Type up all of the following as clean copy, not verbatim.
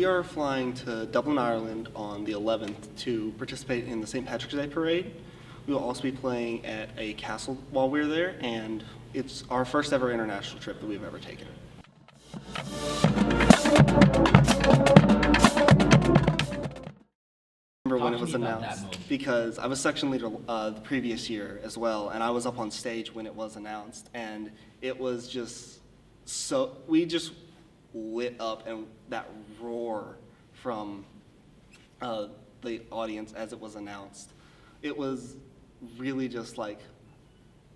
we are flying to Dublin, Ireland on the 11th to participate in the St. Patrick's Day Parade. We will also be playing at a castle while we're there, and it's our first ever international trip that we've ever taken. When it was announced, because I was section leader the previous year as well, and I was up on stage when it was announced, and it was just so, we just lit up, and that roar from the audience as it was announced, it was really just like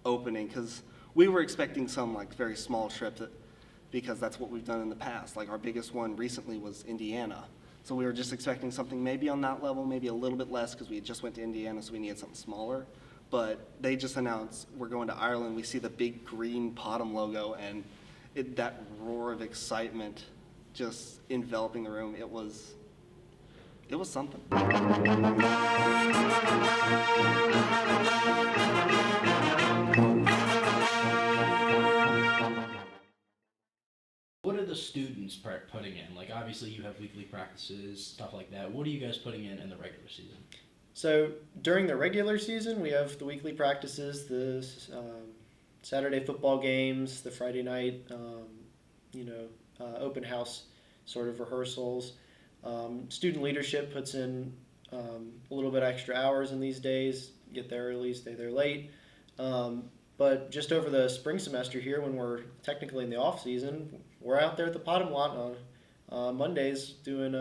opening, because we were expecting some like very small trip, because that's what we've done in the past. Like our biggest one recently was Indiana. So we were just expecting something maybe on that level, maybe a little bit less, because we had just went to Indiana, so we needed something smaller. But they just announced we're going to Ireland. We see the big green Potom logo, and that roar of excitement just enveloping the room. It was something. What are the students putting in? Like, obviously you have weekly practices, stuff like that. What are you guys putting in the regular season? So during the regular season, we have the weekly practices, the Saturday football games, the Friday night, open house sort of rehearsals. Student leadership puts in a little bit extra hours in these days, get there early, stay there late. But just over the spring semester here, when we're technically in the off season, we're out there at the Potom lot on Mondays doing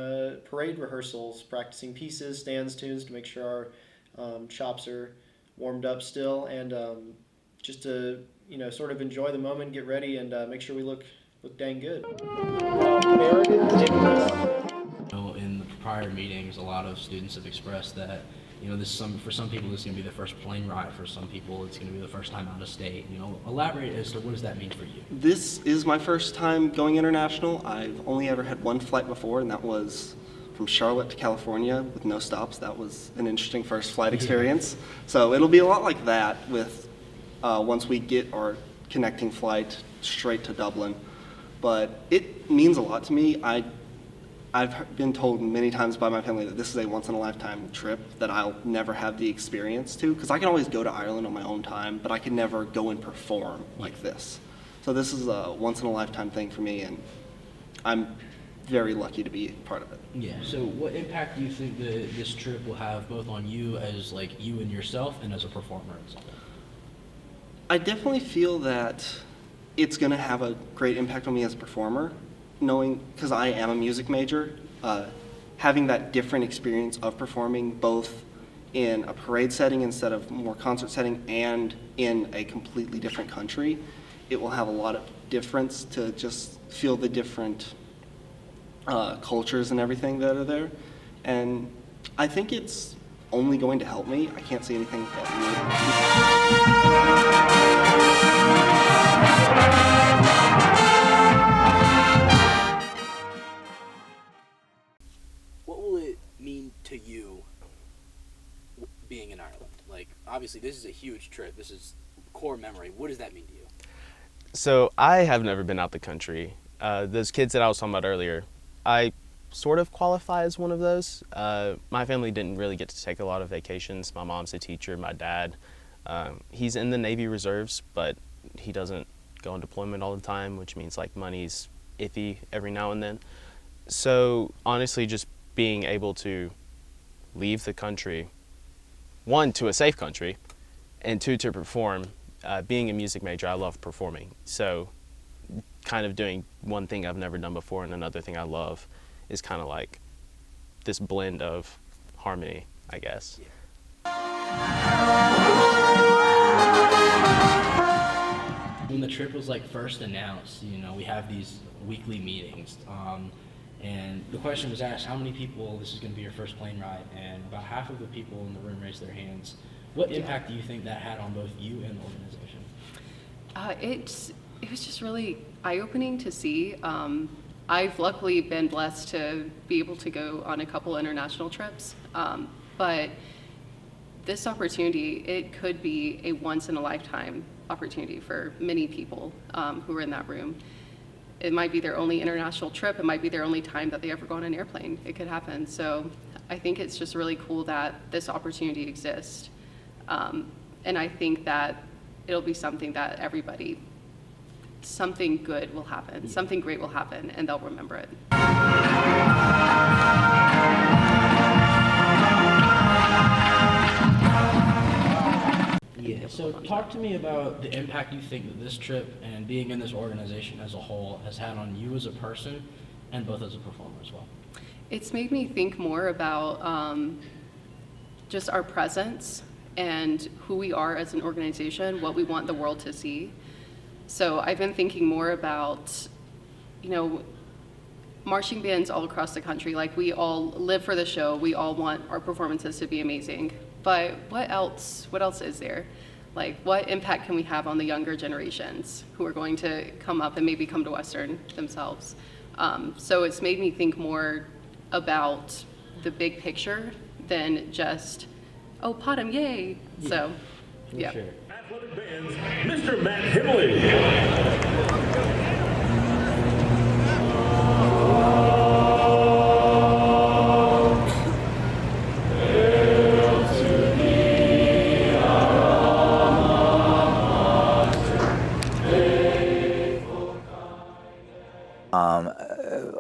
parade rehearsals, practicing pieces, stands, tunes to make sure our chops are warmed up still, and just to sort of enjoy the moment, get ready, and make sure we look dang good. In the prior meetings, a lot of students have expressed that for some people this is going to be the first plane ride. For some people it's going to be the first time out of state. Elaborate as to what does that mean for you? This is my first time going international. I've only ever had one flight before, and that was from Charlotte to California with no stops. That was an interesting first flight experience. Yeah. So it'll be a lot like that with once we get our connecting flight straight to Dublin. But it means a lot to me. I've been told many times by my family that this is a once-in-a-lifetime trip that I'll never have the experience to, because I can always go to Ireland on my own time, but I can never go and perform like this. So this is a once-in-a-lifetime thing for me, and I'm very lucky to be part of it. Yeah, so what impact do you think this trip will have both on you as like you and yourself and as a performer as well? I definitely feel that it's going to have a great impact on me as a performer, knowing, because I am a music major, having that different experience of performing both in a parade setting instead of more concert setting and in a completely different country, it will have a lot of difference to just feel the different cultures and everything that are there. And I think it's only going to help me. I can't see anything What will it mean to you being in Ireland? Like, obviously this is a huge trip. This is core memory. What does that mean to you? So I have never been out the country. Those kids that I was talking about earlier, I sort of qualify as one of those. My family didn't really get to take a lot of vacations. My mom's a teacher, my dad, he's in the Navy Reserves, but he doesn't go on deployment all the time, which means like money's iffy every now and then. So honestly, just being able to leave the country, one, to a safe country, and two, to perform. Being a music major, I love performing. So kind of doing one thing I've never done before and another thing I love is kind of like this blend of harmony, I guess. Yeah. When the trip was like first announced, we have these weekly meetings, and the question was asked, how many people, this is going to be your first plane ride, and about half of the people in the room raised their hands. What impact do you think that had on both you and the organization? It was just really eye-opening to see. I've luckily been blessed to be able to go on a couple international trips, but this opportunity, it could be a once-in-a-lifetime opportunity for many people who were in that room. It might be their only international trip. It might be their only time that they ever go on an airplane. It could happen. So I think it's just really cool that this opportunity exists. And I think that it'll be something that something good will happen, something great will happen, and they'll remember it. Yeah, so talk to me about the impact you think that this trip and being in this organization as a whole has had on you as a person and both as a performer as well. It's made me think more about just our presence and who we are as an organization, what we want the world to see. So I've been thinking more about, marching bands all across the country. Like, we all live for the show. We all want our performances to be amazing. But what else is there? Like, what impact can we have on the younger generations who are going to come up and maybe come to Western themselves? So it's made me think more about the big picture than just, oh, Potham, yay. Yeah, So, for yeah. sure. Athletic bands, Mr. Matt Henley.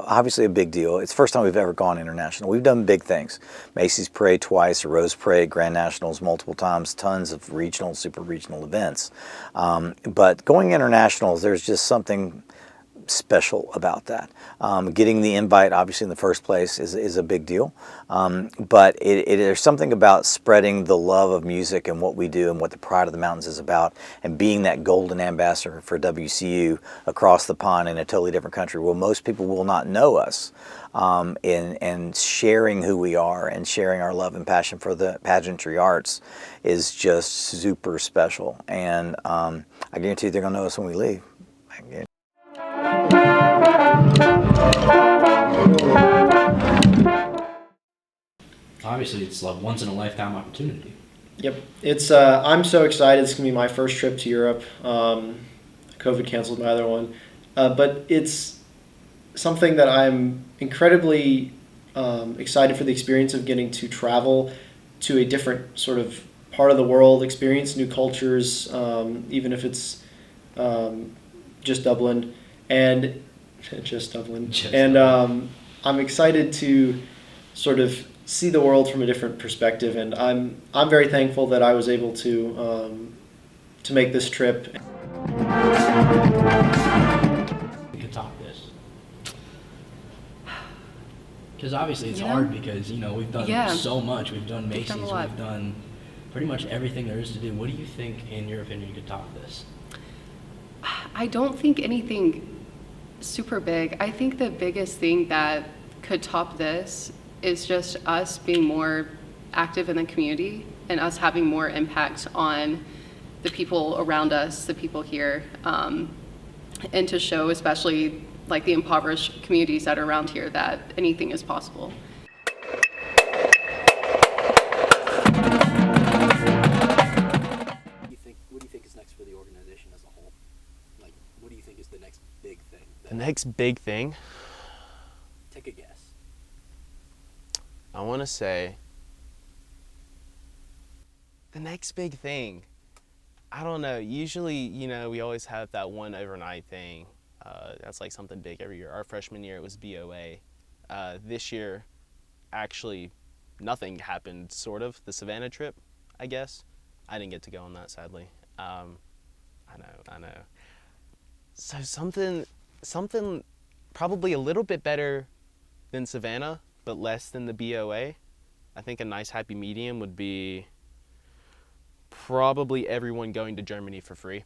Obviously a big deal. It's the first time we've ever gone international. We've done big things. Macy's Parade twice, a Rose Parade, Grand Nationals multiple times, tons of regional, super regional events. But going international, there's just something special about that. Getting the invite, obviously, in the first place is a big deal. But there's something about spreading the love of music and what we do and what the Pride of the Mountains is about, and being that golden ambassador for WCU across the pond in a totally different country where most people will not know us. And sharing who we are and sharing our love and passion for the pageantry arts is just super special. And I guarantee they're going to know us when we leave. I guarantee. Obviously, it's a once in a lifetime opportunity. Yep, it's. I'm so excited. It's gonna be my first trip to Europe. COVID canceled my other one, but it's something that I'm incredibly excited for the experience of getting to travel to a different sort of part of the world, experience new cultures, even if it's just Dublin, and just Dublin. I'm excited to sort of see the world from a different perspective, and I'm very thankful that I was able to make this trip. We could top this. Because obviously it's Yeah. hard because, we've done Yeah. so much. We've done We've Macy's, done a lot. we've done pretty much everything there is to do. What do you think, in your opinion, could top this? I don't think anything super big. I think the biggest thing that could top this is just us being more active in the community and us having more impact on the people around us, the people here, and to show especially like the impoverished communities that are around here that anything is possible. What do you think is next for the organization as a whole? Like, what do you think is the next big thing? The next big thing, Take a guess. I want to say, the next big thing, I don't know. Usually, we always have that one overnight thing. That's like something big every year. Our freshman year, it was BOA. This year, actually, nothing happened, sort of. The Savannah trip, I guess. I didn't get to go on that, sadly. I know. So something probably a little bit better than Savannah, but less than the BOA. I think a nice happy medium would be probably everyone going to Germany for free.